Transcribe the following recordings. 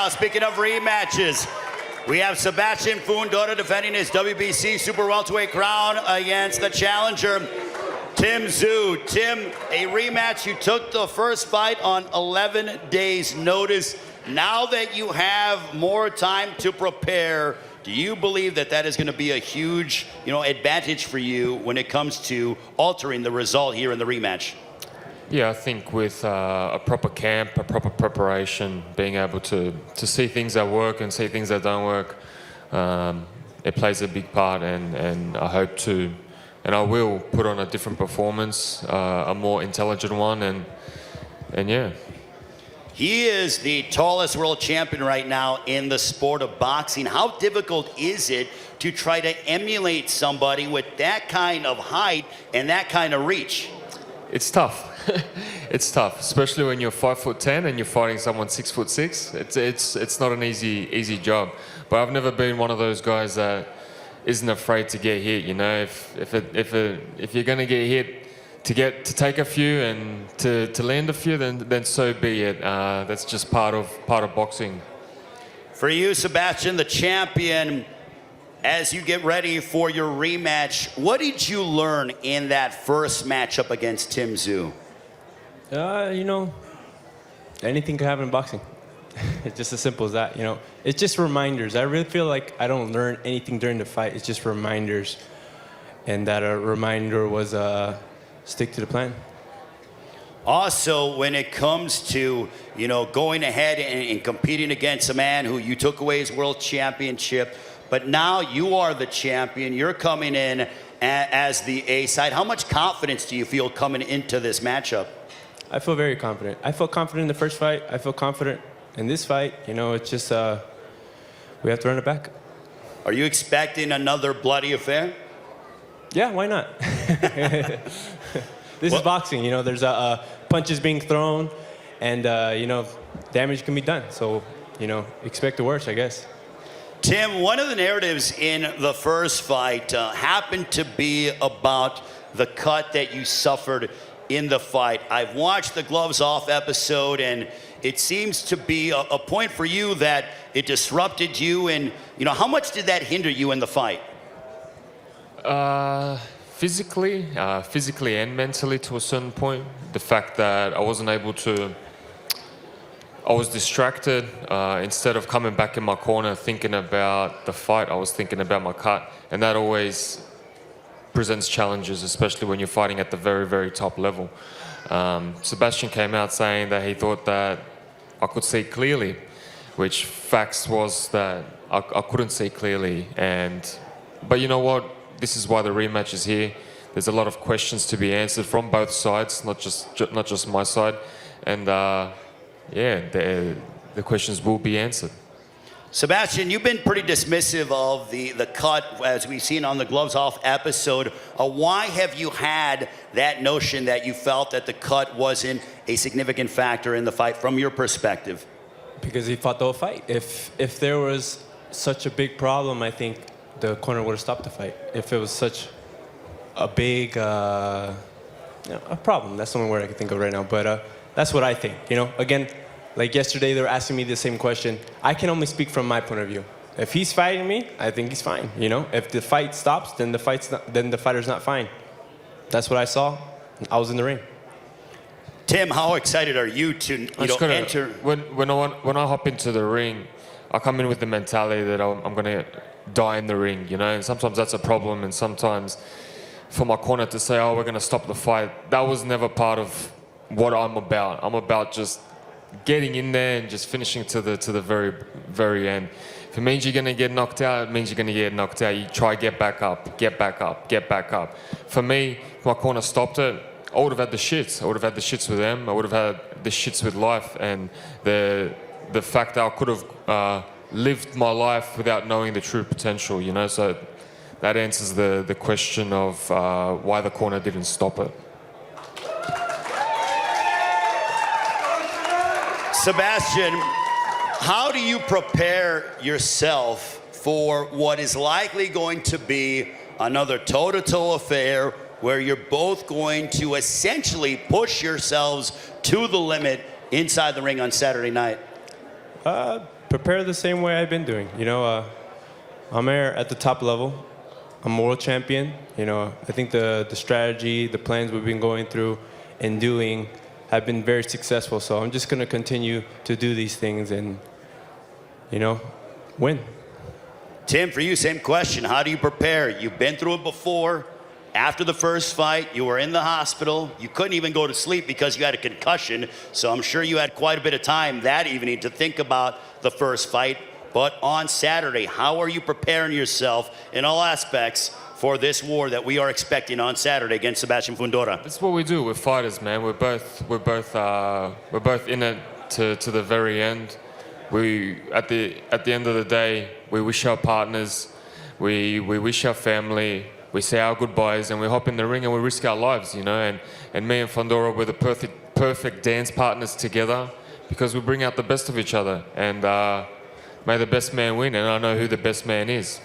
Now, speaking of rematches, we have Sebastian Fundora defending his WBC Super Welterweight crown against the challenger, Tszyu. Tim, a rematch. You took the first fight on 11 days' notice. Now that you have more time to prepare, do you believe that that is going to be a huge, advantage for you when it comes to altering the result here in the rematch? Yeah, I think with a proper camp, a proper preparation, being able to see things that work and see things that don't work, it plays a big part, and I hope to, and I will put on a different performance, a more intelligent one, and yeah. He is the tallest world champion right now in the sport of boxing. How difficult is it to try to emulate somebody with that kind of height and that kind of reach? It's tough. It's tough, especially when you're 5'10" and you're fighting someone 6'6". It's not an easy job. But I've never been one of those guys that isn't afraid to get hit. If you're gonna get hit, to take a few and to land a few, then so be it. That's just part of boxing. For you, Sebastian, the champion, as you get ready for your rematch, what did you learn in that first matchup against Tszyu? Anything can happen in boxing. It's just as simple as that, It's just reminders. I really feel like I don't learn anything during the fight. It's just reminders. And that a reminder was stick to the plan. Also, when it comes to, going ahead and competing against a man who you took away his world championship, but now you are the champion, you're coming in as the A side. How much confidence do you feel coming into this matchup? I feel very confident. I felt confident in the first fight. I feel confident in this fight. It's just, we have to run it back. Are you expecting another bloody affair? Yeah, why not? This is boxing, there's punches being thrown, and, damage can be done. So, expect the worst, I guess. Tim, one of the narratives in the first fight happened to be about the cut that you suffered in the fight. I've watched the Gloves Off episode, and it seems to be a point for you that it disrupted you, and, how much did that hinder you in the fight? Physically and mentally to a certain point. The fact that I wasn't able to, I was distracted. Instead of coming back in my corner thinking about the fight, I was thinking about my cut. And that always presents challenges, especially when you're fighting at the very, very top level. Sebastian came out saying that he thought that I could see clearly, which facts was that I couldn't see clearly. But you know what? This is why the rematch is here. There's a lot of questions to be answered from both sides, not just my side. And the questions will be answered. Sebastian, you've been pretty dismissive of the cut, as we've seen on the Gloves Off episode. Why have you had that notion that you felt that the cut wasn't a significant factor in the fight from your perspective? Because he fought the whole fight. If there was such a big problem, I think the corner would have stopped the fight. If it was such a big a problem, that's the only word I can think of right now. But that's what I think. Again, like yesterday, they were asking me the same question. I can only speak from my point of view. If he's fighting me, I think he's fine. If the fight stops, then the fighter's not fine. That's what I saw. I was in the ring. Tim, how excited are you to enter? When I hop into the ring, I come in with the mentality that I'm gonna die in the ring, and sometimes that's a problem, and sometimes for my corner to say, oh, we're gonna stop the fight, that was never part of what I'm about. I'm about just getting in there and just finishing to the very, very end. If it means you're gonna get knocked out, it means you're gonna get knocked out. You try get back up, get back up, get back up. For me, if my corner stopped it, I would have had the shits. I would have had the shits with them. I would have had the shits with life, and the fact that I could have lived my life without knowing the true potential, So that answers the question of why the corner didn't stop it. Sebastian, how do you prepare yourself for what is likely going to be another toe-to-toe affair where you're both going to essentially push yourselves to the limit inside the ring on Saturday night? prepare the same way I've been doing. You know, I'm here at the top level. I'm a world champion. You know, I think the strategy, the plans we've been going through and doing have been very successful. So I'm just going to continue to do these things and, you know, win. Tim, for you, same question. How do you prepare? You've been through it before. After the first fight, you were in the hospital. You couldn't even go to sleep because you had a concussion. So I'm sure you had quite a bit of time that evening to think about the first fight. But on Saturday, how are you preparing yourself in all aspects for this war that we are expecting on Saturday against Sebastian Fundora? That's what we do. We're fighters, man. We're both in it to the very end. We at the end of the day, we wish our partners, we wish our family, we say our goodbyes, and we hop in the ring and we risk our lives, you know. And me and Fundora, we're the perfect dance partners together because we bring out the best of each other. And may the best man win, and I know who the best man is.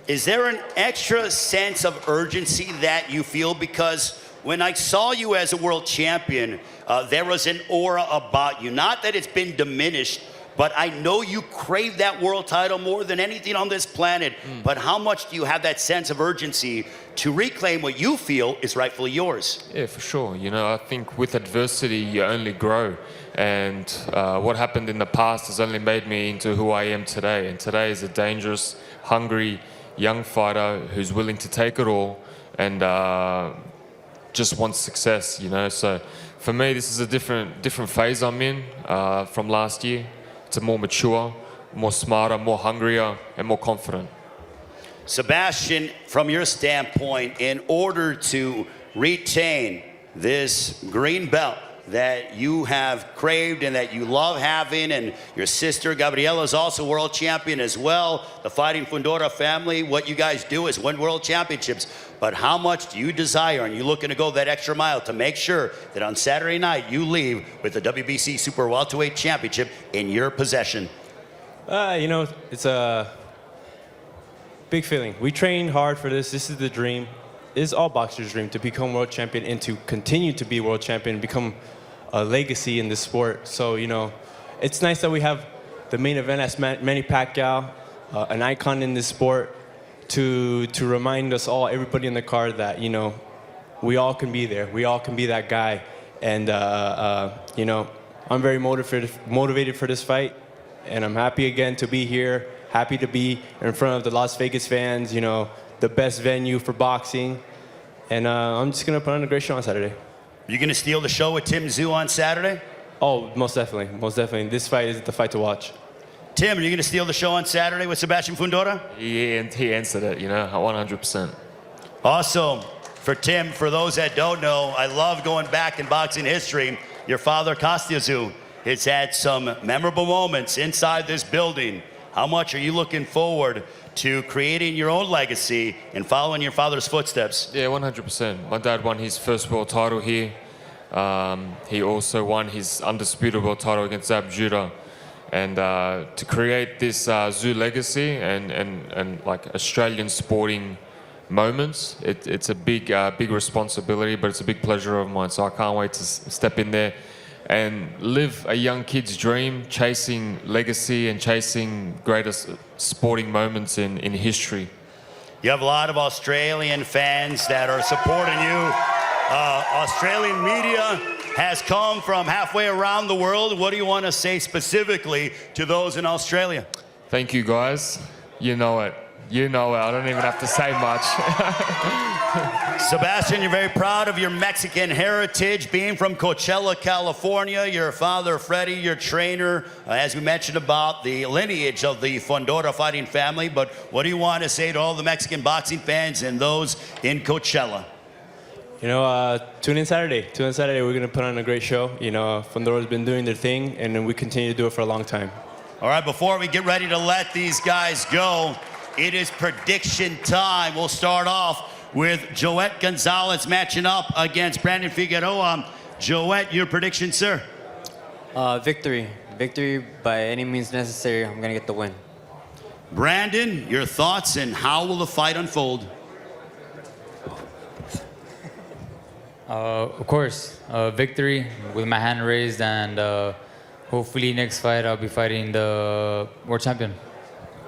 Is there an extra sense of urgency that you feel? Because when I saw you as a world champion, there was an aura about you. Not that it's been diminished, but I know you crave that world title more than anything on this planet. But how much do you have that sense of urgency to reclaim what you feel is rightfully yours? Yeah, for sure. You know, I think with adversity, you only grow. And what happened in the past has only made me into who I am today. And today is a dangerous, hungry, young fighter who's willing to take it all and just wants success, you know. So for me, this is a different phase I'm in from last year. It's a more mature, more smarter, more hungrier, and more confident. Sebastian, from your standpoint, in order to retain this green belt that you have craved and that you love having, and your sister Gabriela is also world champion as well, the Fighting Fundora family, what you guys do is win world championships. But how much do you desire, and you're looking to go that extra mile to make sure that on Saturday night you leave with the WBC Super Welterweight Championship in your possession? You know, it's a big feeling. We trained hard for this. This is the dream. It's all boxers' dream to become world champion and to continue to be world champion, become a legacy in this sport. So, you know, it's nice that we have the main event as Manny Pacquiao, an icon in this sport, to remind us all, everybody in the card, that, you know, we all can be there. We all can be that guy. And, you know, I'm very motivated for this fight. And I'm happy again to be here, happy to be in front of the Las Vegas fans, you know, the best venue for boxing. And I'm just going to put on a great show on Saturday. You going to steal the show with Tszyu on Saturday? Oh, most definitely. Most definitely. This fight is the fight to watch. Tim, are you going to steal the show on Saturday with Sebastian Fundora? He answered it, you know, 100%. Awesome. For Tim, for those that don't know, I love going back in boxing history. Your father, Tszyu, has had some memorable moments inside this building. How much are you looking forward to creating your own legacy and following your father's footsteps? Yeah, 100%. My dad won his first world title here. He also won his undisputed world title against Zab Judah. And to create this Tszyu legacy and like Australian sporting moments, it's a big responsibility, but it's a big pleasure of mine. So I can't wait to step in there and live a young kid's dream, chasing legacy and chasing greatest sporting moments in history. You have a lot of Australian fans that are supporting you. Australian media has come from halfway around the world. What do you want to say specifically to those in Australia? Thank you, guys. You know it. You know it. I don't even have to say much. Sebastian, you're very proud of your Mexican heritage, being from Coachella, California. Your father, Freddie, your trainer, as we mentioned about the lineage of the Fundora fighting family. But what do you want to say to all the Mexican boxing fans and those in Coachella? You know, tune in Saturday. Tune in Saturday. We're going to put on a great show. You know, Fundora's been doing their thing, and we continue to do it for a long time. All right, before we get ready to let these guys go, it is prediction time. We'll start off with Joet Gonzalez matching up against Brandon Figueroa. Joet, your prediction, sir? Victory. Victory by any means necessary. I'm going to get the win. Brandon, your thoughts and how will the fight unfold? Of course, victory with my hand raised, and Hopefully next fight I'll be fighting the world champion.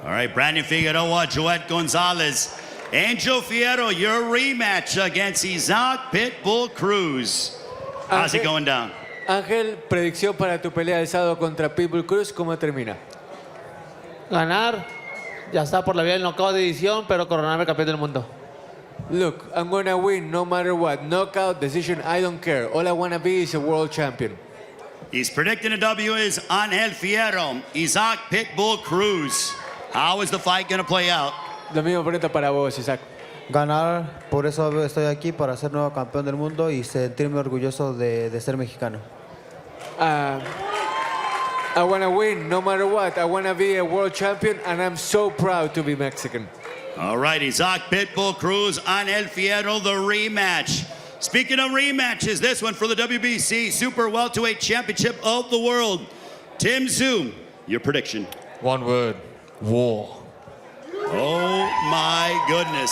All right, Brandon Figueroa, Joet Gonzalez. Angel Fierro, your rematch against Isaac Pitbull Cruz. How's it going down? Ángel, predicción para tu pelea del sábado contra Pitbull Cruz, ¿cómo termina? Ganar, ya está por la vía del knockout de edición, pero coronarme campeón del mundo. Look, I'm gonna win no matter what. Knockout, decision, I don't care. All I wanna be is a world champion. He's predicting a W is Angel Fierro, Isaac Pitbull Cruz. How is the fight going to play out? Lo mismo pregunta para vos, Isaac. Ganar, por eso estoy aquí, para ser nuevo campeón del mundo y sentirme orgulloso de ser mexicano. I wanna win no matter what. I wanna be a world champion, and I'm so proud to be Mexican. All right, Isaac Pitbull Cruz, Angel Fierro, the rematch. Speaking of rematches, this one for the WBC Super Welterweight Championship of the World. Tszyu, your prediction. One word, war. Oh my goodness.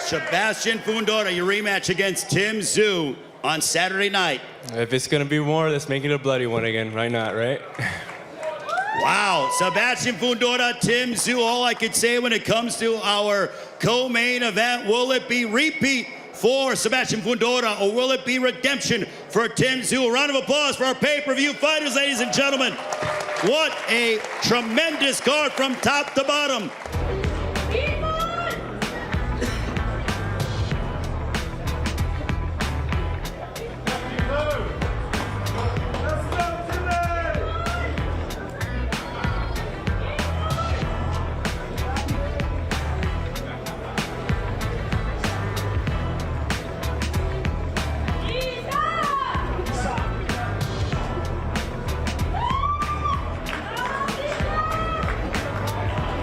Sebastian Fundora, your rematch against Tszyu on Saturday night. If it's gonna be more, let's make it a bloody one again. Why not, right? Wow, Sebastian Fundora, Tszyu, all I could say when it comes to our co-main event, will it be repeat for Sebastian Fundora, or will it be redemption for Tszyu? A round of applause for our pay-per-view fighters, ladies and gentlemen. What a tremendous card from top to bottom.